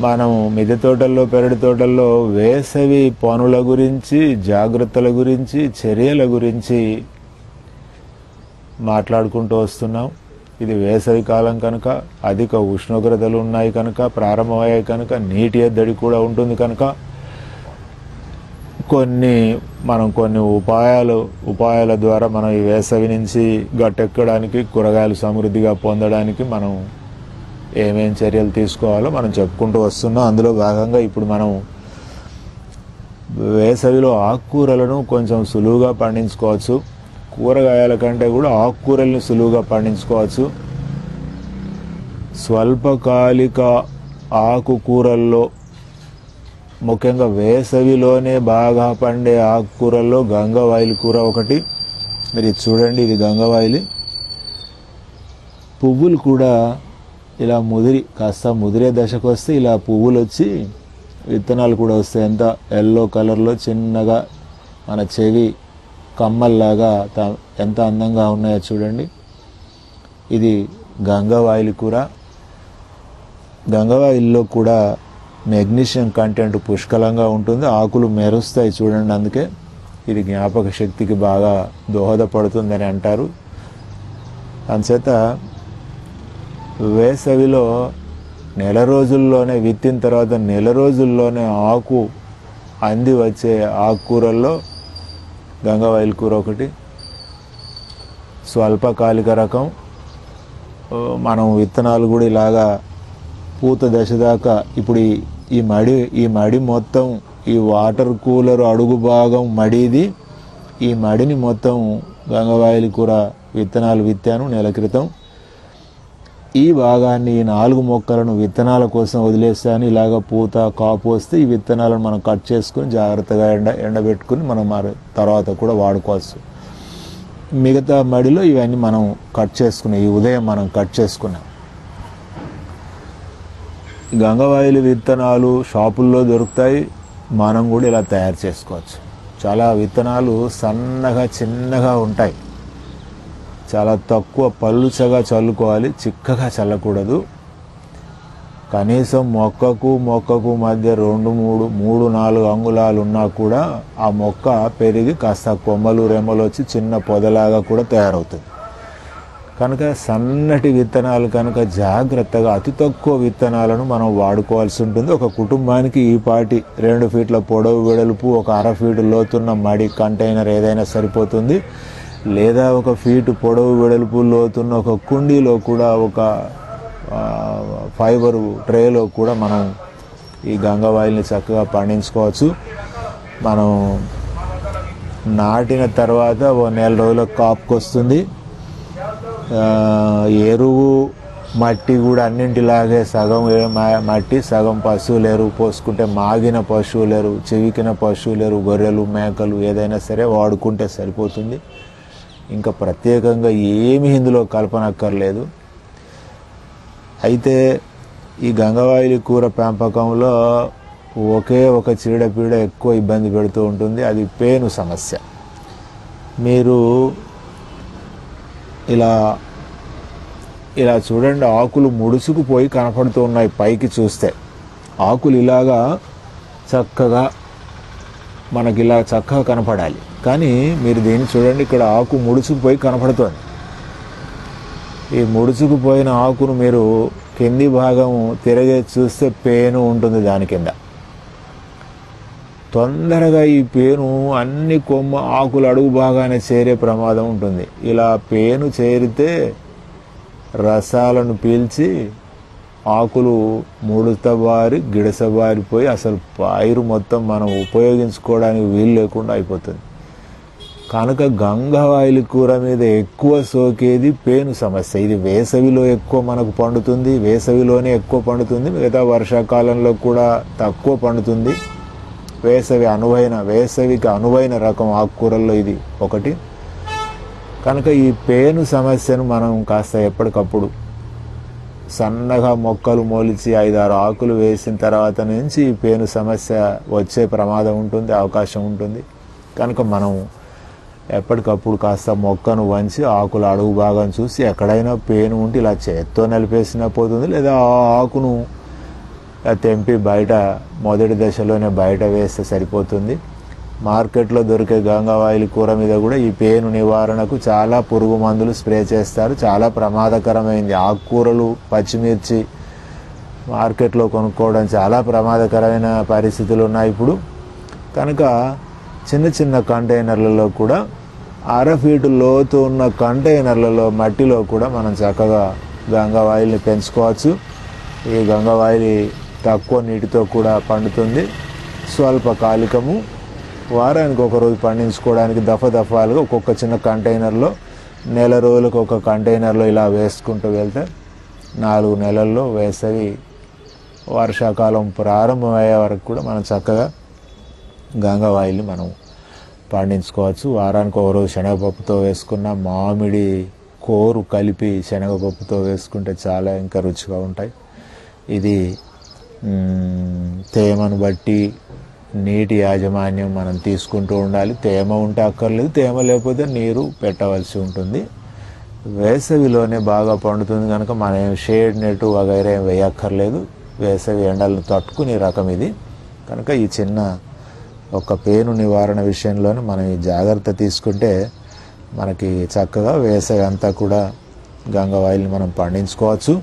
మనం మిద్దె తోటల్లో, పెరటి తోటల్లో వేసవి పనుల గురించి, జాగ్రత్తల గురించి, చర్యల గురించి మాట్లాడుకుంటూ వస్తున్నాం. ఇది వేసవి కాలం కనుక, అధిక ఉష్ణోగ్రతలు ఉన్నాయి కనుక, ప్రారంభమయ్యాయి కనుక, నీటి ఎద్దడి కూడా ఉంటుంది కనుక కొన్ని ఉపాయాల ద్వారా మనం ఈ వేసవి నుంచి గట్టెక్కడానికి, కూరగాయలు సమృద్ధిగా పొందడానికి మనం ఏమేం చర్యలు తీసుకోవాలో మనం చెప్పుకుంటూ వస్తున్నాం. అందులో భాగంగా ఇప్పుడు మనం వేసవిలో ఆకుకూరలను కొంచెం సులువుగా పండించుకోవచ్చు. కూరగాయల కంటే కూడా ఆకుకూరల్ని సులువుగా పండించుకోవచ్చు. స్వల్పకాలిక ఆకుకూరల్లో, ముఖ్యంగా వేసవిలోనే బాగా పండే ఆకుకూరల్లో గంగవాయిలి కూర ఒకటి. మీరు ఇది చూడండి, ఇది గంగవాయిలి. పువ్వులు కూడా ఇలా కాస్త ముదిరే దశకు వస్తే ఇలా పువ్వులు వచ్చి విత్తనాలు కూడా వస్తాయి. ఎంత ఎల్లో కలర్లో చిన్నగా మన చెవి కమ్మల్లాగా ఎంత అందంగా ఉన్నాయో చూడండి. ఇది గంగవాయిలి కూర. గంగవాయిల్లో కూడా మెగ్నీషియం కంటెంట్ పుష్కలంగా ఉంటుంది. ఆకులు మెరుస్తాయి చూడండి. అందుకే ఇది జ్ఞాపక శక్తికి బాగా దోహదపడుతుందని అంటారు. అందుచేత వేసవిలో నెల రోజుల్లోనే, విత్తిన తర్వాత నెల రోజుల్లోనే ఆకు అంది వచ్చే ఆకుకూరల్లో గంగవాయిలి కూర ఒకటి. స్వల్పకాలిక రకం. మనం విత్తనాలు కూడా ఇలాగా పూత దశ దాకా, ఇప్పుడు ఈ మడి మొత్తం, ఈ వాటర్ కూలర్ అడుగు భాగం మడిది, ఈ మడిని మొత్తం గంగవాయిలి కూర విత్తనాలు విత్తాను నెల క్రితం. ఈ భాగాన్ని, ఈ 4 మొక్కలను విత్తనాల కోసం వదిలేస్తాను. ఇలాగ పూత కాపు వస్తే ఈ విత్తనాలను మనం కట్ చేసుకుని జాగ్రత్తగా ఎండబెట్టుకుని మనం తర్వాత కూడా వాడుకోవచ్చు. మిగతా మడిలో ఇవన్నీ మనం కట్ చేసుకున్నాం. ఈ ఉదయం మనం కట్ చేసుకున్నాం. గంగవాయిలి విత్తనాలు షాపుల్లో దొరుకుతాయి. మనం కూడా ఇలా తయారు చేసుకోవచ్చు. చాలా విత్తనాలు సన్నగా చిన్నగా ఉంటాయి. చాలా తక్కువ పలుచగా చల్లుకోవాలి, చిక్కగా చల్లకూడదు. కనీసం మొక్కకు మధ్య 2-3-4 అంగుళాలు ఉన్నా కూడా ఆ మొక్క పెరిగి కాస్త కొమ్మలు రెమ్మలు వచ్చి చిన్న పొదలాగా కూడా తయారవుతుంది. కనుక సన్నటి విత్తనాలు కనుక జాగ్రత్తగా, అతి తక్కువ విత్తనాలను మనం వాడుకోవాల్సి ఉంటుంది. ఒక కుటుంబానికి ఈ పాటి 2 ఫీట్ల పొడవు వెడల్పు, ఒక 1/2 ఫీటు లోతున్న మడి కంటైనర్ ఏదైనా సరిపోతుంది. లేదా 1 ఫీటు పొడవు వెడల్పు లోతున్న ఒక కుండీలో కూడా, ఒక ఫైబర్ ట్రేలో కూడా మనం ఈ గంగవాయిల్ని చక్కగా పండించుకోవచ్చు. మనం నాటిన తర్వాత 1 నెల రోజులకు కాపుకొస్తుంది. ఎరువు, మట్టి కూడా అన్నింటిలాగే సగం మట్టి, సగం పశువుల ఎరువు పోసుకుంటే, మాగిన పశువుల ఎరువు, చివికిన పశువుల ఎరువు, గొర్రెలు, మేకలు ఏదైనా సరే వాడుకుంటే సరిపోతుంది. ఇంకా ప్రత్యేకంగా ఏమీ ఇందులో కల్పనక్కర్లేదు. అయితే ఈ గంగవాయిలి కూర పెంపకంలో ఒకే ఒక చీడపీడ ఎక్కువ ఇబ్బంది పెడుతూ ఉంటుంది. అది పేను సమస్య. మీరు ఇలా చూడండి, ఆకులు ముడుచుకుపోయి కనపడుతూ ఉన్నాయి. పైకి చూస్తే ఆకులు ఇలాగా చక్కగా మనకి ఇలా చక్కగా కనపడాలి. కానీ మీరు దీన్ని చూడండి, ఇక్కడ ఆకు ముడుచుకుపోయి కనపడుతుంది. ఈ ముడుచుకుపోయిన ఆకును మీరు కింది భాగం తిరగే చూస్తే పేను ఉంటుంది దాని కింద. తొందరగా ఈ పేను అన్ని ఆకులు అడుగు భాగానే చేరే ప్రమాదం ఉంటుంది. ఇలా పేను చేరితే రసాలను పీల్చి ఆకులు ముడతబారి గిడసబారిపోయి అసలు పైరు మొత్తం మనం ఉపయోగించుకోవడానికి వీలు లేకుండా అయిపోతుంది. కనుక గంగవాయిలి కూర మీద ఎక్కువ సోకేది పేను సమస్య. ఇది వేసవిలో ఎక్కువ మనకు పండుతుంది, వేసవిలోనే ఎక్కువ పండుతుంది. మిగతా వర్షాకాలంలో కూడా తక్కువ పండుతుంది. వేసవికి అనువైన రకం ఆకుకూరల్లో ఇది ఒకటి. కనుక ఈ పేను సమస్యను మనం కాస్త ఎప్పటికప్పుడు సన్నగా మొక్కలు మొలిచి 5-6 ఆకులు వేసిన తర్వాత నుంచి ఈ పేను సమస్య వచ్చే ప్రమాదం ఉంటుంది, అవకాశం ఉంటుంది. కనుక మనం ఎప్పటికప్పుడు కాస్త మొక్కను వంచి ఆకుల అడుగు భాగం చూసి ఎక్కడైనా పేను ఉంటే ఇలా చేత్తో నలిపేసినా పోతుంది. లేదా ఆ ఆకును తెంపి బయట మొదటి దశలోనే బయట వేస్తే సరిపోతుంది. మార్కెట్లో దొరికే గంగావాయిలి కూర మీద కూడా ఈ పేను నివారణకు చాలా పురుగు మందులు స్ప్రే చేస్తారు. చాలా ప్రమాదకరమైంది. ఆకుకూరలు, పచ్చిమిర్చి మార్కెట్లో కొనుక్కోవడం చాలా ప్రమాదకరమైన పరిస్థితులు ఉన్నాయి ఇప్పుడు. కనుక చిన్న చిన్న కంటైనర్లలో కూడా 1/2 ఫీటు లోతు ఉన్న కంటైనర్లలో మట్టిలో కూడా మనం చక్కగా గంగావాయిల్ని పెంచుకోవచ్చు. ఈ గంగావాయిలి తక్కువ నీటితో కూడా పండుతుంది. స్వల్పకాలికము. వారానికి ఒక రోజు పండించుకోవడానికి దఫాలుగా ఒక్కొక్క చిన్న కంటైనర్లో నెల రోజులకు ఒక కంటైనర్లో ఇలా వేసుకుంటూ వెళ్తే 4 నెలల్లో వేసవి వర్షాకాలం ప్రారంభమయ్యే వరకు కూడా మనం చక్కగా గంగావాయిల్ని మనం పండించుకోవచ్చు. వారానికి ఒక రోజు శనగపప్పుతో వేసుకున్న మామిడి కోరు కలిపి శనగపప్పుతో వేసుకుంటే చాలా ఇంకా రుచిగా ఉంటాయి. ఇది తేమను బట్టి నీటి యాజమాన్యం మనం తీసుకుంటూ ఉండాలి. తేమ ఉంటే అక్కర్లేదు, తేమ లేకపోతే నీరు పెట్టవలసి ఉంటుంది. వేసవిలోనే బాగా పండుతుంది కనుక మనం షేడ్ నెట్ వగైరా ఏం వేయక్కర్లేదు. వేసవి ఎండలను తట్టుకునే రకం ఇది. కనుక ఈ చిన్న ఒక పేను నివారణ విషయంలోనే మనం ఈ జాగ్రత్త తీసుకుంటే మనకి చక్కగా వేసవి అంతా కూడా గంగావాయిల్ని మనం పండించుకోవచ్చు.